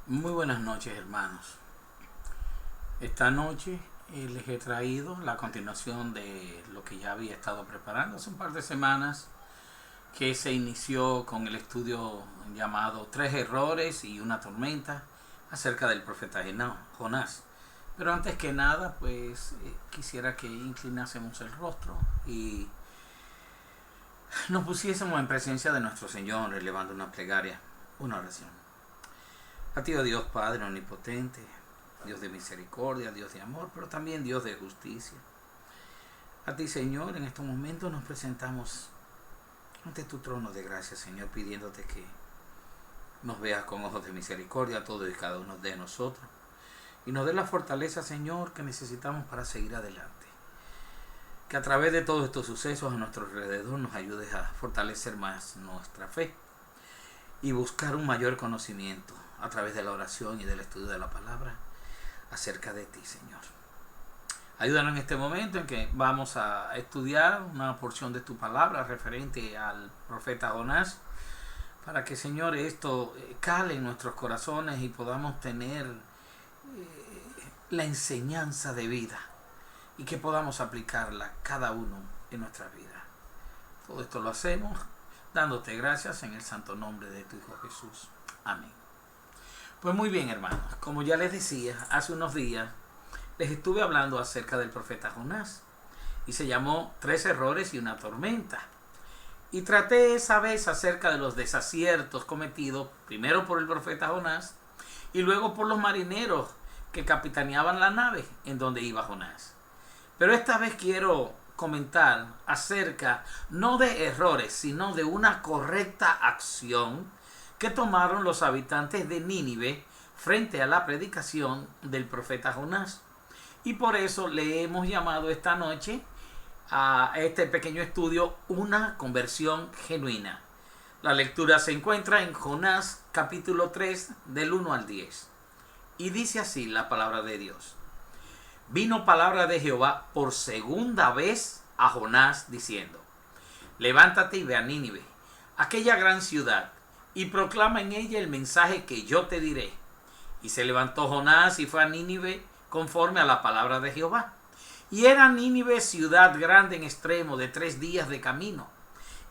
Muy buenas noches, hermanos. Esta noche les he traído la continuación de lo que ya había estado preparando hace un par de semanas, que se inició con el estudio llamado Tres errores y una tormenta acerca del profeta Jonás. Pero antes que nada, pues quisiera que inclinásemos el rostro y nos pusiésemos en presencia de nuestro Señor, elevando una plegaria, una oración. A ti, oh Dios Padre omnipotente, Dios de misericordia, Dios de amor, pero también Dios de justicia. A ti, Señor, en estos momentos nos presentamos ante tu trono de gracia, Señor, pidiéndote que nos veas con ojos de misericordia a todos y cada uno de nosotros. Y nos dé la fortaleza, Señor, que necesitamos para seguir adelante. Que a través de todos estos sucesos a nuestro alrededor nos ayudes a fortalecer más nuestra fe y buscar un mayor conocimiento a través de la oración y del estudio de la palabra acerca de ti, Señor. Ayúdanos en este momento en que vamos a estudiar una porción de tu palabra referente al profeta Jonás, para que, Señor, esto cale en nuestros corazones y podamos tener la enseñanza de vida y que podamos aplicarla cada uno en nuestra vida. Todo esto lo hacemos dándote gracias en el santo nombre de tu Hijo Jesús. Amén. Pues muy bien, hermanos, como ya les decía, hace unos días les estuve hablando acerca del profeta Jonás y se llamó Tres errores y una tormenta. Y traté esa vez acerca de los desaciertos cometidos primero por el profeta Jonás y luego por los marineros que capitaneaban la nave en donde iba Jonás. Pero esta vez quiero comentar acerca no de errores, sino de una correcta acción que tomaron los habitantes de Nínive frente a la predicación del profeta Jonás. Y por eso le hemos llamado esta noche a este pequeño estudio una conversión genuina. La lectura se encuentra en Jonás capítulo 3 del 1 al 10. Y dice así la palabra de Dios. Vino palabra de Jehová por segunda vez a Jonás diciendo: levántate y ve a Nínive, aquella gran ciudad, y proclama en ella el mensaje que yo te diré. Y se levantó Jonás y fue a Nínive conforme a la palabra de Jehová. Y era Nínive ciudad grande en extremo de 3 días de camino.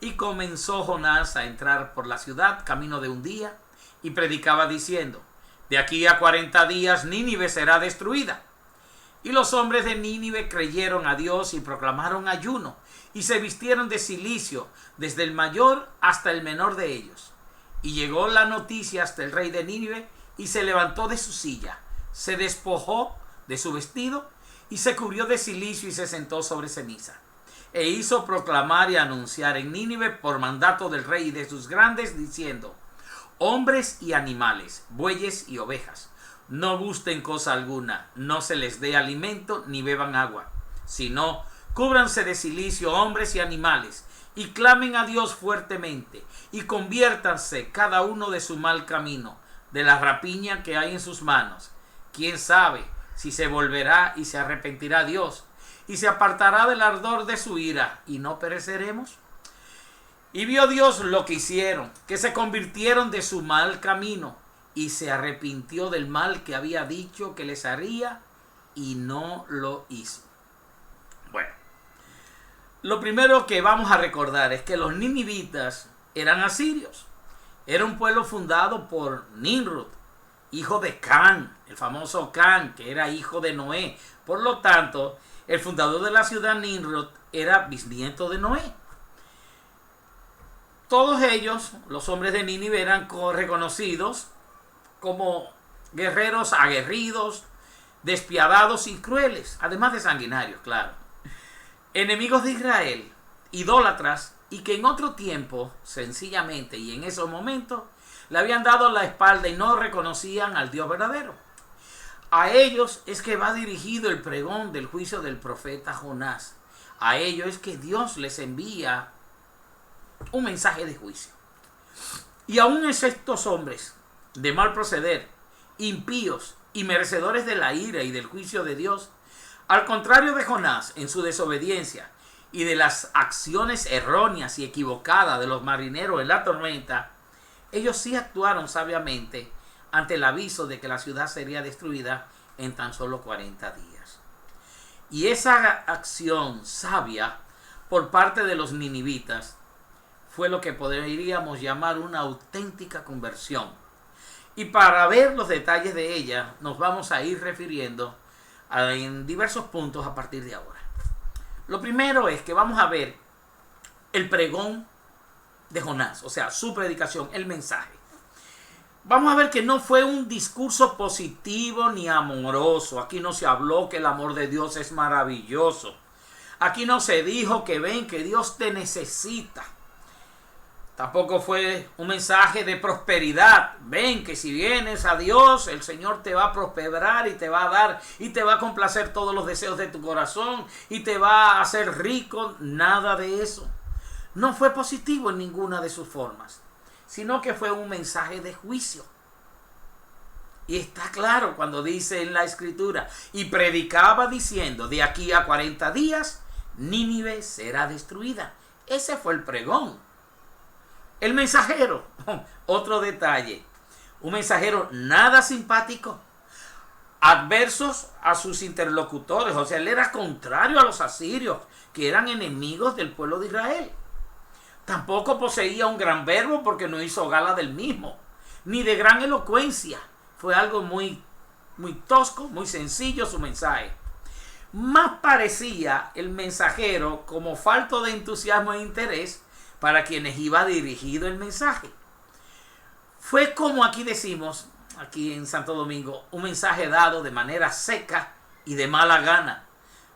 Y comenzó Jonás a entrar por la ciudad camino de un día, y predicaba diciendo: de aquí a 40 días Nínive será destruida. Y los hombres de Nínive creyeron a Dios y proclamaron ayuno, y se vistieron de cilicio, desde el mayor hasta el menor de ellos. Y llegó la noticia hasta el rey de Nínive, y se levantó de su silla, se despojó de su vestido, y se cubrió de cilicio y se sentó sobre ceniza. E hizo proclamar y anunciar en Nínive por mandato del rey y de sus grandes, diciendo: hombres y animales, bueyes y ovejas, no gusten cosa alguna, no se les dé alimento ni beban agua, sino cúbranse de cilicio hombres y animales, y clamen a Dios fuertemente, y conviértanse cada uno de su mal camino, de la rapiña que hay en sus manos. ¿Quién sabe si se volverá y se arrepentirá Dios, y se apartará del ardor de su ira, y no pereceremos? Y vio Dios lo que hicieron, que se convirtieron de su mal camino, y se arrepintió del mal que había dicho que les haría, y no lo hizo. Bueno, lo primero que vamos a recordar es que los ninivitas eran asirios. Era un pueblo fundado por Nimrod, hijo de Can, el famoso Can, que era hijo de Noé. Por lo tanto, el fundador de la ciudad, Nimrod, era bisnieto de Noé. Todos ellos, los hombres de Nínive, eran reconocidos como guerreros aguerridos, despiadados y crueles, además de sanguinarios, claro. Enemigos de Israel, idólatras, y que en otro tiempo, sencillamente y en esos momentos, le habían dado la espalda y no reconocían al Dios verdadero. A ellos es que va dirigido el pregón del juicio del profeta Jonás. A ellos es que Dios les envía un mensaje de juicio. Y aún estos hombres de mal proceder, impíos y merecedores de la ira y del juicio de Dios, al contrario de Jonás en su desobediencia y de las acciones erróneas y equivocadas de los marineros en la tormenta, ellos sí actuaron sabiamente ante el aviso de que la ciudad sería destruida en tan solo 40 días. Y esa acción sabia por parte de los ninivitas fue lo que podríamos llamar una auténtica conversión. Y para ver los detalles de ella nos vamos a ir refiriendo en diversos puntos a partir de ahora. Lo primero es que vamos a ver el pregón de Jonás, o sea, su predicación, el mensaje. Vamos a ver que no fue un discurso positivo ni amoroso. Aquí no se habló que el amor de Dios es maravilloso. Aquí no se dijo que ven que Dios te necesita. Tampoco fue un mensaje de prosperidad. Ven que si vienes a Dios, el Señor te va a prosperar y te va a dar y te va a complacer todos los deseos de tu corazón y te va a hacer rico. Nada de eso. No fue positivo en ninguna de sus formas, sino que fue un mensaje de juicio. Y está claro cuando dice en la Escritura, y predicaba diciendo, de aquí a 40 días, Nínive será destruida. Ese fue el pregón. El mensajero, otro detalle, un mensajero nada simpático, adversos a sus interlocutores, o sea, él era contrario a los asirios, que eran enemigos del pueblo de Israel. Tampoco poseía un gran verbo porque no hizo gala del mismo, ni de gran elocuencia. Fue algo muy tosco, muy sencillo su mensaje. Más parecía el mensajero como falto de entusiasmo e interés para quienes iba dirigido el mensaje. Fue como aquí decimos, aquí en Santo Domingo, un mensaje dado de manera seca y de mala gana.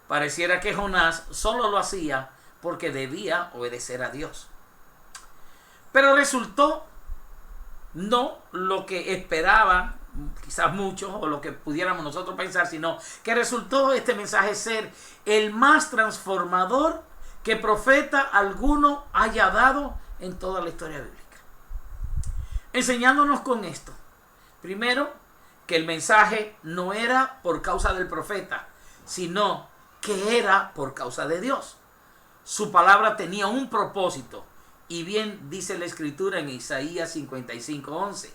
Pareciera que Jonás solo lo hacía porque debía obedecer a Dios. Pero resultó no lo que esperaban quizás muchos o lo que pudiéramos nosotros pensar, sino que resultó este mensaje ser el más transformador que profeta alguno haya dado en toda la historia bíblica. Enseñándonos con esto, primero, que el mensaje no era por causa del profeta, sino que era por causa de Dios. Su palabra tenía un propósito, y bien dice la Escritura en Isaías 55:11.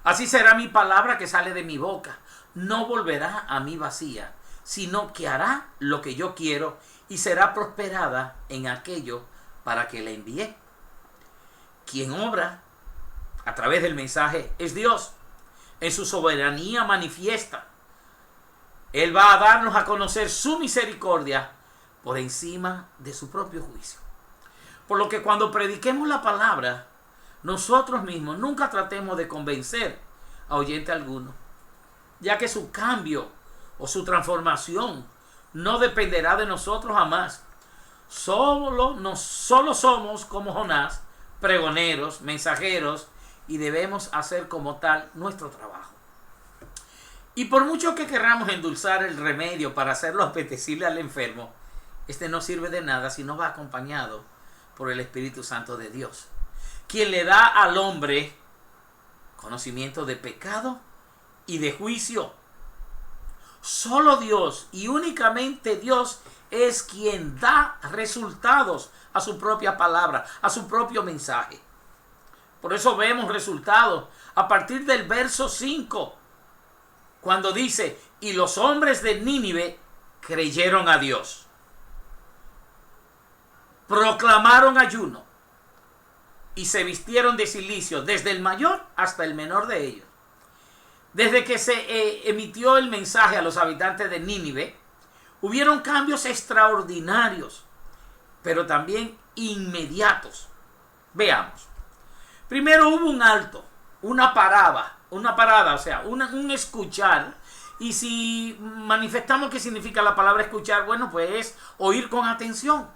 Así será mi palabra que sale de mi boca. No volverá a mí vacía, sino que hará lo que yo quiero y será prosperada en aquello para que la envié. Quien obra a través del mensaje es Dios. En su soberanía manifiesta. Él va a darnos a conocer su misericordia por encima de su propio juicio. Por lo que cuando prediquemos la palabra, nosotros mismos nunca tratemos de convencer a oyente alguno, ya que su cambio o su transformación no dependerá de nosotros jamás. Solo somos como Jonás, pregoneros, mensajeros, y debemos hacer como tal nuestro trabajo. Y por mucho que queramos endulzar el remedio para hacerlo apetecible al enfermo, este no sirve de nada si no va acompañado por el Espíritu Santo de Dios, quien le da al hombre conocimiento de pecado y de juicio. Solo Dios y únicamente Dios es quien da resultados a su propia palabra, a su propio mensaje. Por eso vemos resultados a partir del verso 5, cuando dice, y los hombres de Nínive creyeron a Dios. Proclamaron ayuno y se vistieron de cilicio, desde el mayor hasta el menor de ellos. Desde que se emitió el mensaje a los habitantes de Nínive, hubieron cambios extraordinarios, pero también inmediatos. Veamos. Primero hubo un alto, una parada, o sea, un escuchar. Y si manifestamos qué significa la palabra escuchar, bueno, pues es oír con atención.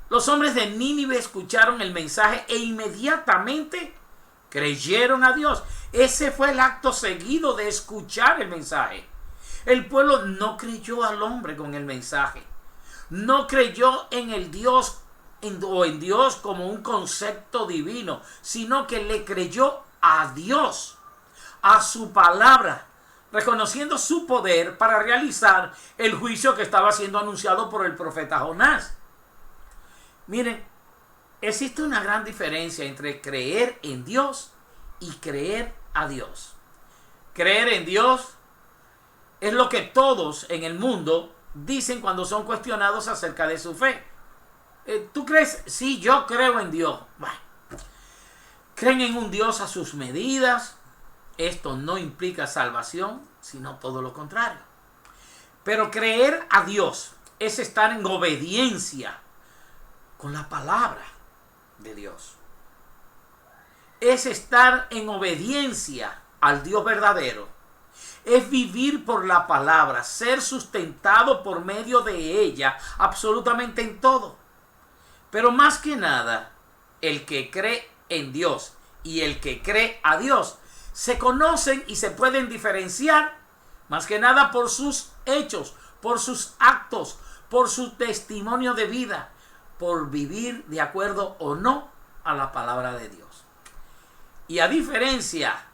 Los hombres de Nínive escucharon el mensaje e inmediatamente creyeron a Dios. Ese fue el acto seguido de escuchar el mensaje. El pueblo no creyó al hombre con el mensaje. No creyó en el Dios en Dios como un concepto divino, sino que le creyó a Dios, a su palabra, reconociendo su poder para realizar el juicio que estaba siendo anunciado por el profeta Jonás. Miren, existe una gran diferencia entre creer en Dios y creer a Dios. Creer en Dios es lo que todos en el mundo dicen cuando son cuestionados acerca de su fe. ¿Tú crees? Sí, yo creo en Dios. Bueno, creen en un Dios a sus medidas. Esto no implica salvación, sino todo lo contrario. Pero creer a Dios es estar en obediencia con la palabra de Dios. Es estar en obediencia al Dios verdadero. Es vivir por la palabra, ser sustentado por medio de ella absolutamente en todo. Pero más que nada, el que cree en Dios y el que cree a Dios se conocen y se pueden diferenciar más que nada por sus hechos, por sus actos, por su testimonio de vida, por vivir de acuerdo o no a la palabra de Dios. Y a diferencia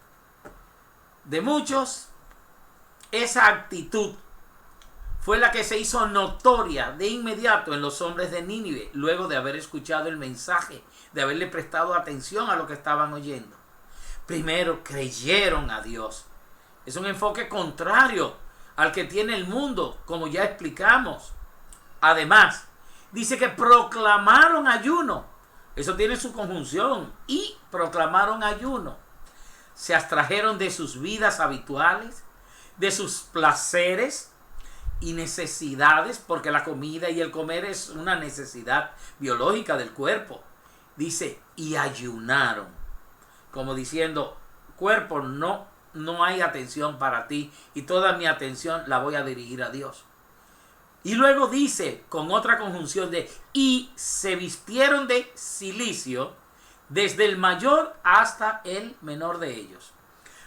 de muchos, esa actitud fue la que se hizo notoria de inmediato en los hombres de Nínive, luego de haber escuchado el mensaje, de haberle prestado atención a lo que estaban oyendo. Primero creyeron a Dios. Es un enfoque contrario al que tiene el mundo, como ya explicamos. Además, dice que proclamaron ayuno. Eso tiene su conjunción. Y proclamaron ayuno. Se abstrajeron de sus vidas habituales, de sus placeres y necesidades, porque la comida y el comer es una necesidad biológica del cuerpo. Dice, y ayunaron, como diciendo, cuerpo, no hay atención para ti y toda mi atención la voy a dirigir a Dios. Y luego dice, con otra conjunción de, y se vistieron de cilicio, desde el mayor hasta el menor de ellos.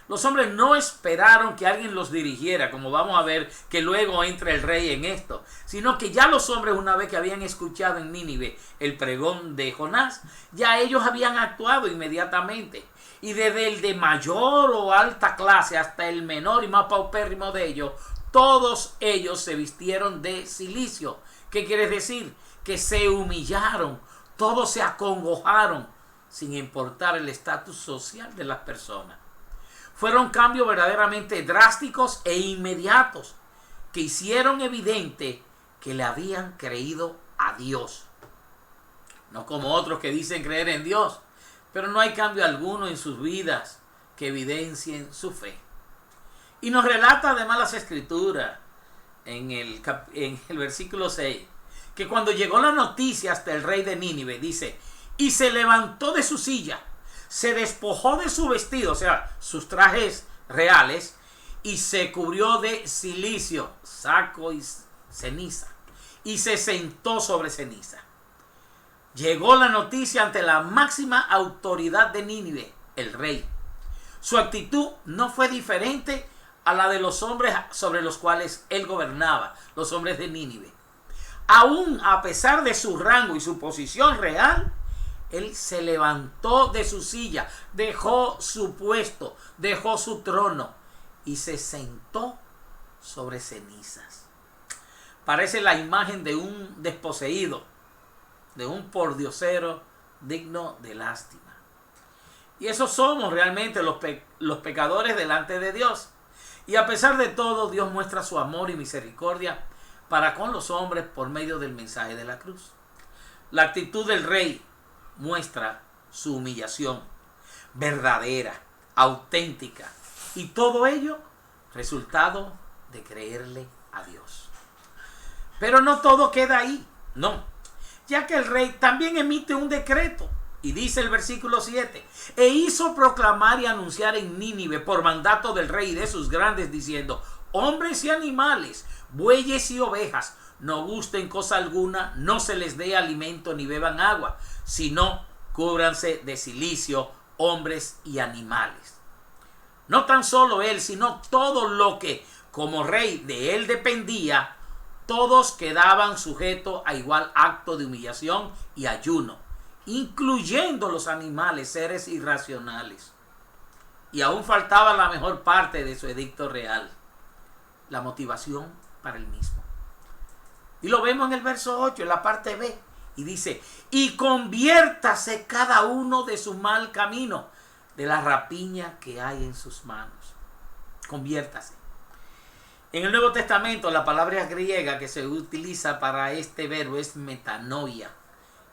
Los hombres no esperaron que alguien los dirigiera, como vamos a ver que luego entra el rey en esto, sino que ya los hombres, una vez que habían escuchado en Nínive el pregón de Jonás, ya ellos habían actuado inmediatamente. Y desde el de mayor o alta clase hasta el menor y más paupérrimo de ellos, todos ellos se vistieron de cilicio. ¿Qué quiere decir? Que se humillaron, todos se acongojaron, sin importar el estatus social de las personas. Fueron cambios verdaderamente drásticos e inmediatos que hicieron evidente que le habían creído a Dios. No como otros que dicen creer en Dios, pero no hay cambio alguno en sus vidas que evidencien su fe. Y nos relata además las Escrituras en el versículo 6, que cuando llegó la noticia hasta el rey de Nínive, dice, y se levantó de su silla, se despojó de su vestido, o sea, sus trajes reales, y se cubrió de cilicio, saco y ceniza, y se sentó sobre ceniza. Llegó la noticia ante la máxima autoridad de Nínive, el rey. Su actitud no fue diferente a la de los hombres sobre los cuales él gobernaba, los hombres de Nínive. Aún a pesar de su rango y su posición real, él se levantó de su silla, dejó su puesto, dejó su trono y se sentó sobre cenizas. Parece la imagen de un desposeído, de un pordiosero digno de lástima. Y esos somos realmente los pecadores delante de Dios. Y a pesar de todo, Dios muestra su amor y misericordia para con los hombres por medio del mensaje de la cruz. La actitud del rey muestra su humillación verdadera, auténtica, y todo ello resultado de creerle a Dios. Pero no todo queda ahí, no, ya que el rey también emite un decreto, y dice el versículo 7, e hizo proclamar y anunciar en Nínive por mandato del rey y de sus grandes, diciendo, hombres y animales, bueyes y ovejas, no gusten cosa alguna, no se les dé alimento ni beban agua, sino cúbranse de cilicio hombres y animales. No tan solo él, sino todo lo que como rey de él dependía, todos quedaban sujetos a igual acto de humillación y ayuno, incluyendo los animales, seres irracionales. Y aún faltaba la mejor parte de su edicto real, la motivación para el mismo. Y lo vemos en el verso 8, en la parte B, y dice, y conviértase cada uno de su mal camino, de la rapiña que hay en sus manos. Conviértase. En el Nuevo Testamento la palabra griega que se utiliza para este verbo es metanoia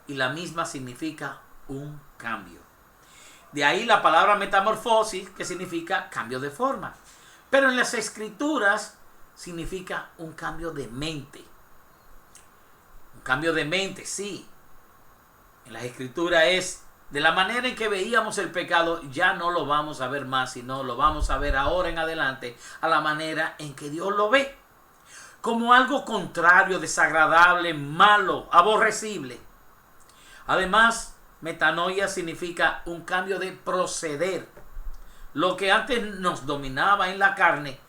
y la misma significa un cambio. De ahí la palabra metamorfosis, que significa cambio de forma. Pero en las escrituras significa un cambio de mente. Un cambio de mente, sí. En las escrituras es de la manera en que veíamos el pecado, ya no lo vamos a ver más, sino lo vamos a ver ahora en adelante a la manera en que Dios lo ve. Como algo contrario, desagradable, malo, aborrecible. Además, metanoia significa un cambio de proceder. Lo que antes nos dominaba en la carne,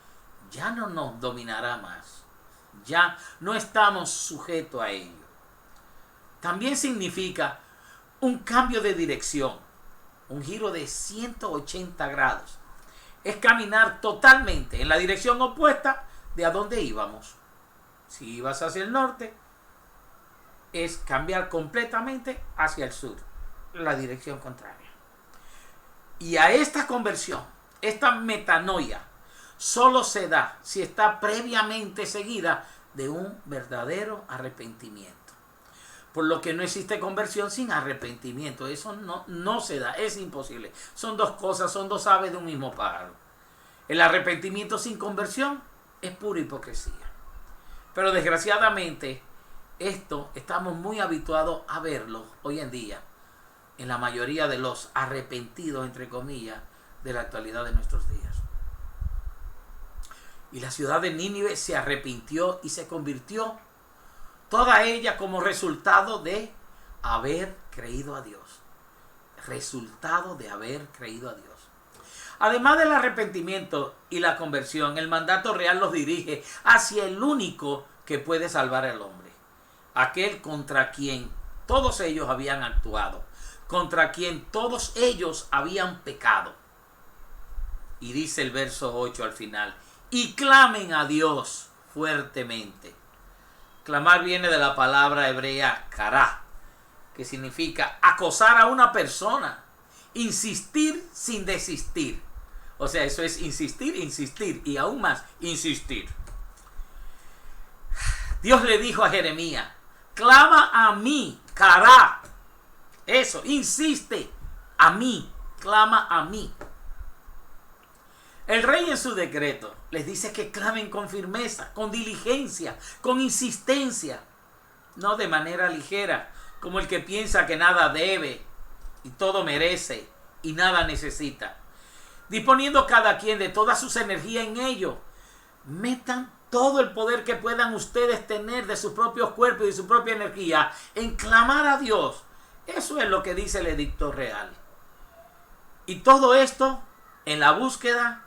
ya no nos dominará más. Ya no estamos sujetos a ello. También significa un cambio de dirección, un giro de 180 grados. Es caminar totalmente en la dirección opuesta de a donde íbamos. Si ibas hacia el norte, es cambiar completamente hacia el sur, la dirección contraria. Y a esta conversión, esta metanoia, solo se da si está previamente seguida de un verdadero arrepentimiento. Por lo que no existe conversión sin arrepentimiento. Eso no se da, es imposible. Son dos cosas, son dos aves de un mismo pájaro. El arrepentimiento sin conversión es pura hipocresía. Pero desgraciadamente, esto estamos muy habituados a verlo hoy en día en la mayoría de los arrepentidos, entre comillas, de la actualidad de nuestros días. Y la ciudad de Nínive se arrepintió y se convirtió, toda ella como resultado de haber creído a Dios. Resultado de haber creído a Dios. Además del arrepentimiento y la conversión, el mandato real los dirige hacia el único que puede salvar al hombre. Aquel contra quien todos ellos habían actuado. Contra quien todos ellos habían pecado. Y dice el verso 8 al final. Y clamen a Dios fuertemente. Clamar viene de la palabra hebrea kará, que significa acosar a una persona, insistir sin desistir. O sea, eso es insistir, insistir y aún más insistir. Dios le dijo a Jeremías, clama a mí, kará. Eso, insiste a mí, clama a mí. El rey en su decreto les dice que clamen con firmeza, con diligencia, con insistencia, no de manera ligera, como el que piensa que nada debe y todo merece y nada necesita. Disponiendo cada quien de todas sus energías en ello, metan todo el poder que puedan ustedes tener de sus propios cuerpos y de su propia energía en clamar a Dios. Eso es lo que dice el edicto real. Y todo esto en la búsqueda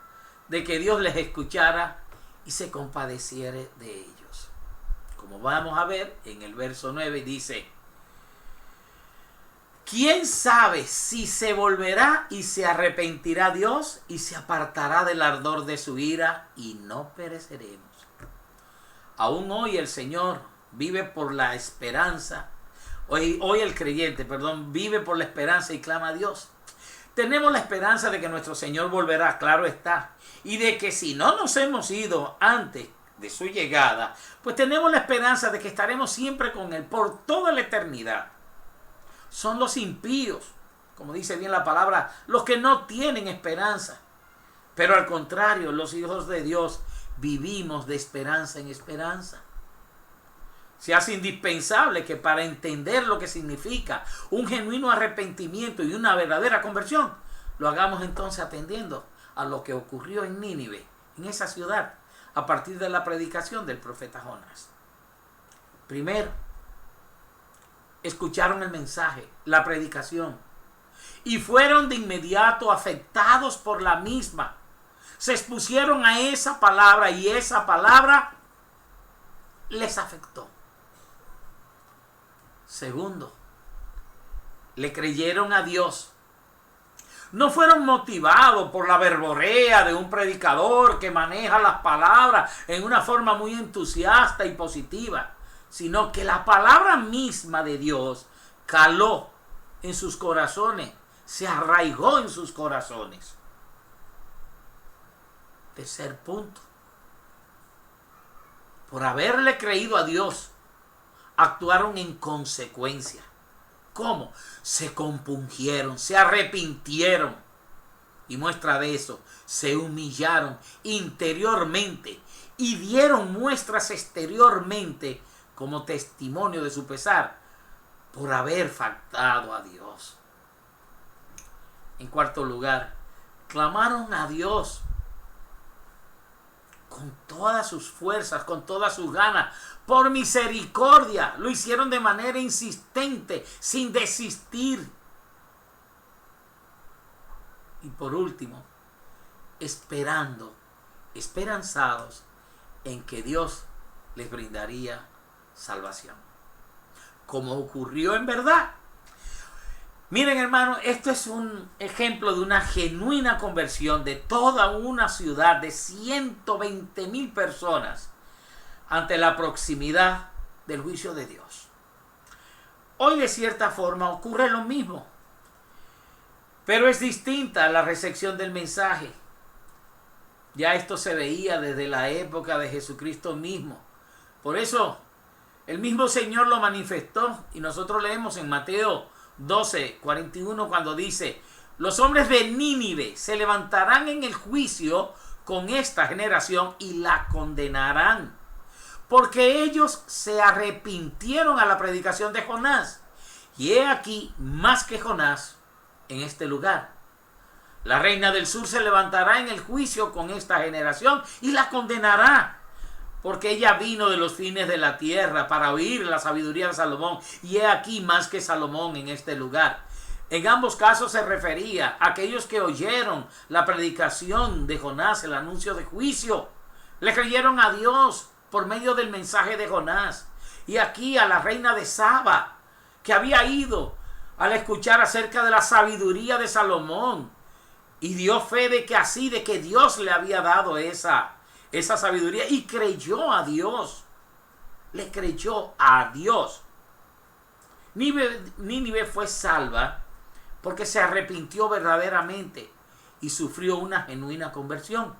de que Dios les escuchara y se compadeciera de ellos. Como vamos a ver en el verso 9 dice, ¿quién sabe si se volverá y se arrepentirá Dios y se apartará del ardor de su ira y no pereceremos? Aún hoy el Señor vive por la esperanza. Hoy el creyente, vive por la esperanza y clama a Dios. Tenemos la esperanza de que nuestro Señor volverá, claro está. Y de que si no nos hemos ido antes de su llegada, pues tenemos la esperanza de que estaremos siempre con Él por toda la eternidad. Son los impíos, como dice bien la palabra, los que no tienen esperanza. Pero al contrario, los hijos de Dios vivimos de esperanza en esperanza. Se hace indispensable que para entender lo que significa un genuino arrepentimiento y una verdadera conversión, lo hagamos entonces atendiendo a lo que ocurrió en Nínive, en esa ciudad, a partir de la predicación del profeta Jonás. Primero, escucharon el mensaje, la predicación, y fueron de inmediato afectados por la misma. Se expusieron a esa palabra y esa palabra les afectó. Segundo, le creyeron a Dios. No fueron motivados por la verborrea de un predicador que maneja las palabras en una forma muy entusiasta y positiva, sino que la palabra misma de Dios caló en sus corazones, se arraigó en sus corazones. Tercer punto. Por haberle creído a Dios, actuaron en consecuencia. ¿Cómo? Se compungieron, se arrepintieron. Y muestra de eso, se humillaron interiormente y dieron muestras exteriormente como testimonio de su pesar por haber faltado a Dios. En cuarto lugar, clamaron a Dios con todas sus fuerzas, con todas sus ganas, por misericordia. Lo hicieron de manera insistente, sin desistir. Y por último, esperanzados en que Dios les brindaría salvación. Como ocurrió en verdad. Miren, hermano, esto es un ejemplo de una genuina conversión de toda una ciudad de 120,000 personas ante la proximidad del juicio de Dios. Hoy, de cierta forma, ocurre lo mismo, pero es distinta la recepción del mensaje. Ya esto se veía desde la época de Jesucristo mismo. Por eso, el mismo Señor lo manifestó y nosotros leemos en Mateo 12:41 cuando dice: los hombres de Nínive se levantarán en el juicio con esta generación y la condenarán, porque ellos se arrepintieron a la predicación de Jonás. Y he aquí más que Jonás en este lugar. La reina del sur se levantará en el juicio con esta generación y la condenará, porque ella vino de los fines de la tierra para oír la sabiduría de Salomón, y he aquí más que Salomón en este lugar. En ambos casos se refería a aquellos que oyeron la predicación de Jonás, el anuncio de juicio. Le creyeron a Dios por medio del mensaje de Jonás. Y aquí a la reina de Saba, que había ido al escuchar acerca de la sabiduría de Salomón, y dio fe de que Dios le había dado esa sabiduría, y creyó a Dios. Le creyó a Dios. Nínive fue salva porque se arrepintió verdaderamente y sufrió una genuina conversión.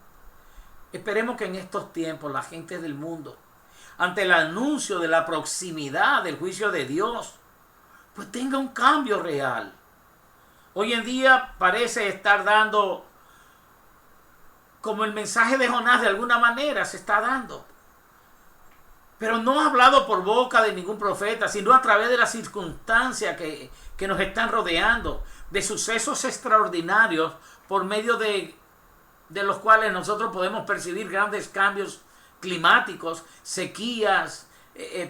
Esperemos que en estos tiempos la gente del mundo, ante el anuncio de la proximidad del juicio de Dios, pues tenga un cambio real. Hoy en día parece estar dando como el mensaje de Jonás, de alguna manera se está dando, pero no hablado por boca de ningún profeta, sino a través de las circunstancias que nos están rodeando, de sucesos extraordinarios por medio de los cuales nosotros podemos percibir grandes cambios climáticos, sequías,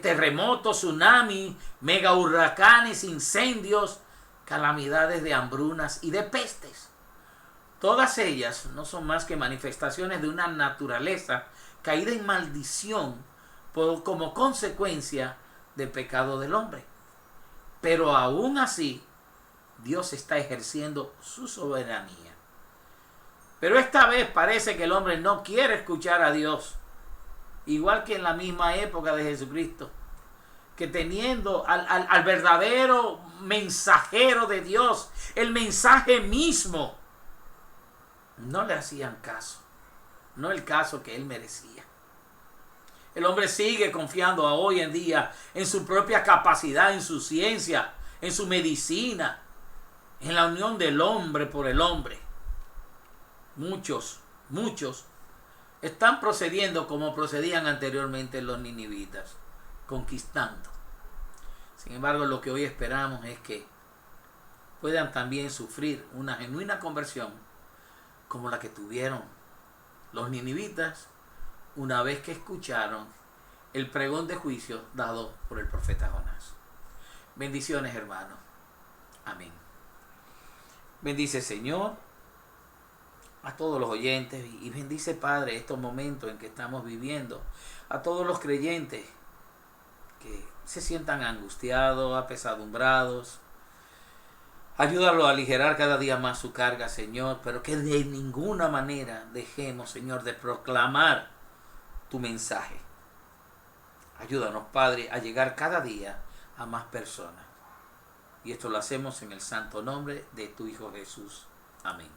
terremotos, tsunamis, mega huracanes, incendios, calamidades de hambrunas y de pestes. Todas ellas no son más que manifestaciones de una naturaleza caída en maldición como consecuencia del pecado del hombre. Pero aún así, Dios está ejerciendo su soberanía. Pero esta vez parece que el hombre no quiere escuchar a Dios, igual que en la misma época de Jesucristo, que teniendo al verdadero mensajero de Dios, el mensaje mismo, no le hacían caso, no el caso que él merecía. El hombre sigue confiando hoy en día en su propia capacidad, en su ciencia, en su medicina, en la unión del hombre por el hombre. Muchos están procediendo como procedían anteriormente los ninivitas, conquistando. Sin embargo, lo que hoy esperamos es que puedan también sufrir una genuina conversión como la que tuvieron los ninivitas una vez que escucharon el pregón de juicio dado por el profeta Jonás. Bendiciones, hermanos. Amén. Bendice, Señor, a todos los oyentes, y bendice, Padre, estos momentos en que estamos viviendo, a todos los creyentes que se sientan angustiados, apesadumbrados. Ayúdalo a aligerar cada día más su carga, Señor, pero que de ninguna manera dejemos, Señor, de proclamar tu mensaje. Ayúdanos, Padre, a llegar cada día a más personas. Y esto lo hacemos en el santo nombre de tu Hijo Jesús. Amén.